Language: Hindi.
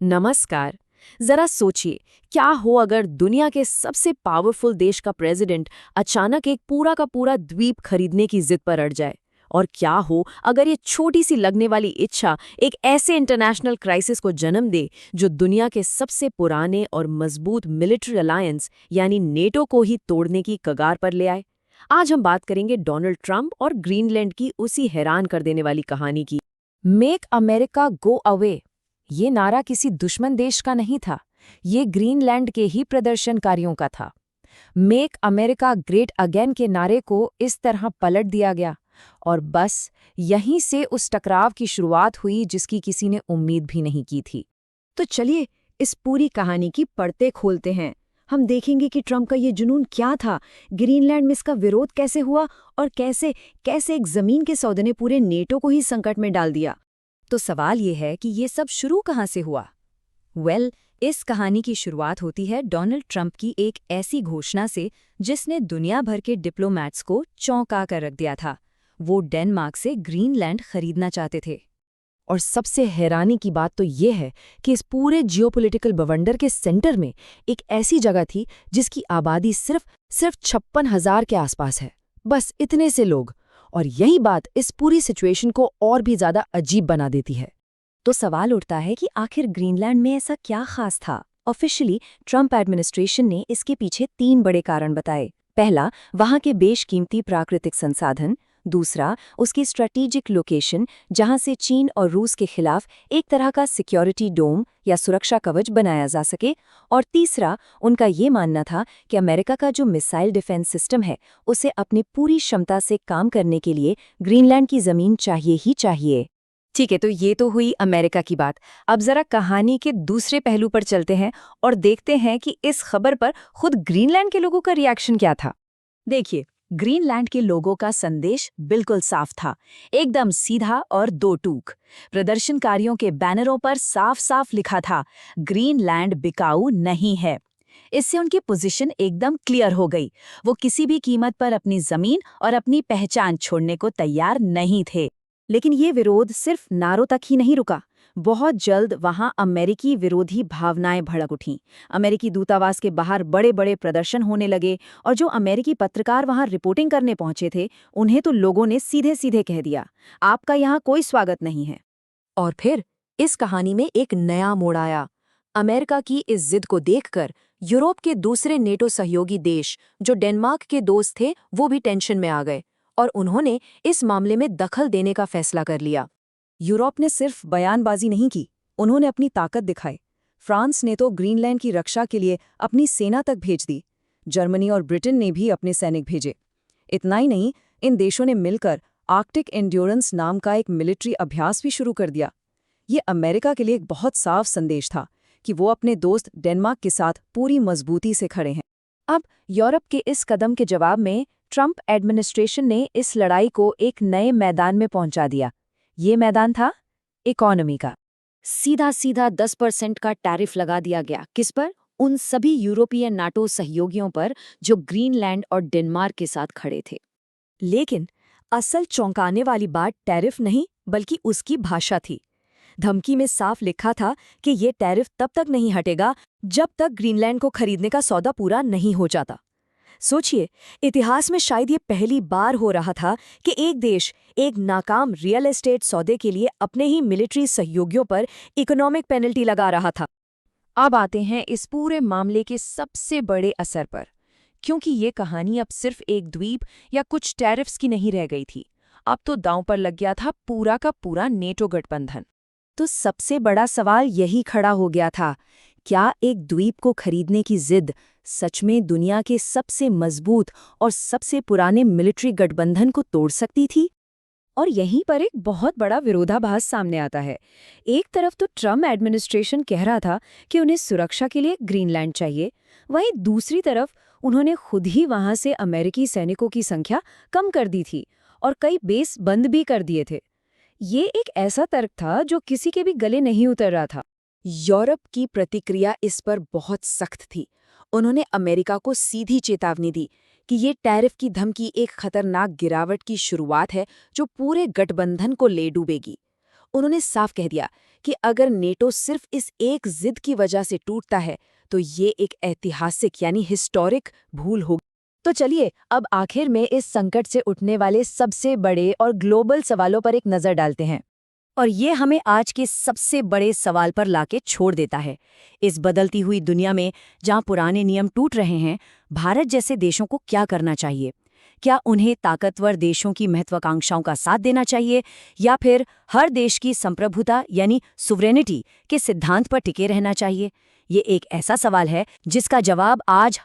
नमस्कार। जरा सोचिए, क्या हो अगर दुनिया के सबसे पावरफुल देश का प्रेसिडेंट अचानक एक पूरा का पूरा द्वीप खरीदने की जिद पर अड़ जाए। और क्या हो अगर ये छोटी सी लगने वाली इच्छा एक ऐसे इंटरनेशनल क्राइसिस को जन्म दे जो दुनिया के सबसे पुराने और मजबूत मिलिट्री अलायंस यानी नेटो को ही तोड़ने की कगार पर ले आए। आज हम बात करेंगे डोनाल्ड ट्रंप और ग्रीनलैंड की उसी हैरान कर देने वाली कहानी की। मेक अमेरिका गो अवे, ये नारा किसी दुश्मन देश का नहीं था। ये ग्रीनलैंड के ही प्रदर्शनकारियों का था। मेक अमेरिका ग्रेट अगेन के नारे को इस तरह पलट दिया गया और बस यहीं से उस टकराव की शुरुआत हुई जिसकी किसी ने उम्मीद भी नहीं की थी। तो चलिए इस पूरी कहानी की परतें खोलते हैं। हम देखेंगे कि ट्रंप का ये जुनून क्या था, ग्रीनलैंड में इसका विरोध कैसे हुआ और कैसे कैसे एक जमीन के सौदे ने पूरे नेटो को ही संकट में डाल दिया। तो सवाल ये है कि ये सब शुरू कहाँ से हुआ? इस कहानी की शुरुआत होती है डोनाल्ड ट्रंप की एक ऐसी घोषणा से जिसने दुनिया भर के डिप्लोमैट्स को चौंका कर रख दिया था। वो डेनमार्क से ग्रीनलैंड खरीदना चाहते थे। और सबसे हैरानी की बात तो ये है कि इस पूरे जियोपॉलिटिकल बवंडर के सेंटर में एक ऐसी जगह थी जिसकी आबादी सिर्फ 56,000 के आसपास है। बस इतने से लोग। और यही बात इस पूरी सिचुएशन को और भी ज्यादा अजीब बना देती है। तो सवाल उठता है कि आखिर ग्रीनलैंड में ऐसा क्या खास था? ऑफिशियली ट्रंप एडमिनिस्ट्रेशन ने इसके पीछे 3 बड़े कारण बताए। पहला, वहां के बेशकीमती प्राकृतिक संसाधन। दूसरा, उसकी स्ट्रैटेजिक लोकेशन जहां से चीन और रूस के खिलाफ एक तरह का सिक्योरिटी डोम या सुरक्षा कवच बनाया जा सके। और तीसरा, उनका ये मानना था कि अमेरिका का जो मिसाइल डिफेंस सिस्टम है उसे अपनी पूरी क्षमता से काम करने के लिए ग्रीनलैंड की जमीन चाहिए ही चाहिए। ठीक है, तो ये तो हुई अमेरिका की बात। अब जरा कहानी के दूसरे पहलू पर चलते हैं और देखते हैं कि इस खबर पर खुद ग्रीनलैंड के लोगों का रिएक्शन क्या था। देखिए, ग्रीनलैंड के लोगों का संदेश बिल्कुल साफ था, एकदम सीधा और दो टूक। प्रदर्शनकारियों के बैनरों पर साफ साफ लिखा था, ग्रीनलैंड बिकाऊ नहीं है। इससे उनकी पोजीशन एकदम क्लियर हो गई। वो किसी भी कीमत पर अपनी जमीन और अपनी पहचान छोड़ने को तैयार नहीं थे। लेकिन ये विरोध सिर्फ नारों तक ही नहीं रुका। बहुत जल्द वहां अमेरिकी विरोधी भावनाएं भड़क उठीं। अमेरिकी दूतावास के बाहर बड़े बड़े प्रदर्शन होने लगे और जो अमेरिकी पत्रकार वहां रिपोर्टिंग करने पहुंचे थे उन्हें तो लोगों ने सीधे सीधे कह दिया, आपका यहाँ कोई स्वागत नहीं है। और फिर इस कहानी में एक नया मोड़ आया। अमेरिका की इस जिद को देखकर यूरोप के दूसरे नेटो सहयोगी देश जो डेनमार्क के दोस्त थे वो भी टेंशन में आ गए और उन्होंने इस मामले में दखल देने का फैसला कर लिया। यूरोप ने सिर्फ बयानबाजी नहीं की, उन्होंने अपनी ताकत दिखाई। फ्रांस ने तो ग्रीनलैंड की रक्षा के लिए अपनी सेना तक भेज दी। जर्मनी और ब्रिटेन ने भी अपने सैनिक भेजे। इतना ही नहीं, इन देशों ने मिलकर आर्कटिक एंड्योरेंस नाम का एक मिलिट्री अभ्यास भी शुरू कर दिया। ये अमेरिका के लिए एक बहुत साफ संदेश था कि वो अपने दोस्त डेनमार्क के साथ पूरी मजबूती से खड़े हैं। अब यूरोप के इस कदम के जवाब में ट्रंप एडमिनिस्ट्रेशन ने इस लड़ाई को एक नए मैदान में पहुंचा दिया। ये मैदान था इकोनॉमी का। सीधा सीधा 10% का टैरिफ लगा दिया गया। किस पर? उन सभी यूरोपीय नाटो सहयोगियों पर जो ग्रीनलैंड और डेनमार्क के साथ खड़े थे। लेकिन असल चौंकाने वाली बात टैरिफ नहीं बल्कि उसकी भाषा थी। धमकी में साफ लिखा था कि ये टैरिफ तब तक नहीं हटेगा जब तक ग्रीनलैंड को खरीदने का सौदा पूरा नहीं हो जाता। सोचिए, इतिहास में शायद ये पहली बार हो रहा था कि एक देश एक नाकाम रियल एस्टेट सौदे के लिए अपने ही मिलिट्री सहयोगियों पर इकोनॉमिक पेनल्टी लगा रहा था। अब आते हैं इस पूरे मामले के सबसे बड़े असर पर, क्योंकि ये कहानी अब सिर्फ एक द्वीप या कुछ टैरिफ्स की नहीं रह गई थी। अब तो दांव पर लग गया था पूरा का पूरा नेटो गठबंधन। तो सबसे बड़ा सवाल यही खड़ा हो गया था, क्या एक द्वीप को खरीदने की जिद सच में दुनिया के सबसे मजबूत और सबसे पुराने मिलिट्री गठबंधन को तोड़ सकती थी? और यहीं पर एक बहुत बड़ा विरोधाभास सामने आता है। एक तरफ तो ट्रम्प एडमिनिस्ट्रेशन कह रहा था कि उन्हें सुरक्षा के लिए ग्रीनलैंड चाहिए, वहीं दूसरी तरफ उन्होंने खुद ही वहां से अमेरिकी सैनिकों की संख्या कम कर दी थी और कई बेस बंद भी कर दिए थे। ये एक ऐसा तर्क था जो किसी के भी गले नहीं उतर रहा था। यूरोप की प्रतिक्रिया इस पर बहुत सख्त थी। उन्होंने अमेरिका को सीधी चेतावनी दी कि ये टैरिफ की धमकी एक खतरनाक गिरावट की शुरुआत है जो पूरे गठबंधन को ले डूबेगी। उन्होंने साफ कह दिया कि अगर नेटो सिर्फ इस एक जिद की वजह से टूटता है तो ये एक ऐतिहासिक यानी हिस्टोरिक भूल होगी। तो चलिए अब आखिर में इस संकट से उठने वाले सबसे बड़े और ग्लोबल सवालों पर एक नज़र डालते हैं। और ये हमें आज के सबसे बड़े सवाल पर लाके छोड़ देता है। इस बदलती हुई दुनिया में जहाँ पुराने नियम टूट रहे हैं, भारत जैसे देशों को क्या करना चाहिए? क्या उन्हें ताकतवर देशों की महत्वाकांक्षाओं का साथ देना चाहिए या फिर हर देश की संप्रभुता यानी सुवरेनिटी के सिद्धांत पर टिके रहना चाहिए? ये एक ऐसा सवाल है जिसका जवाब आज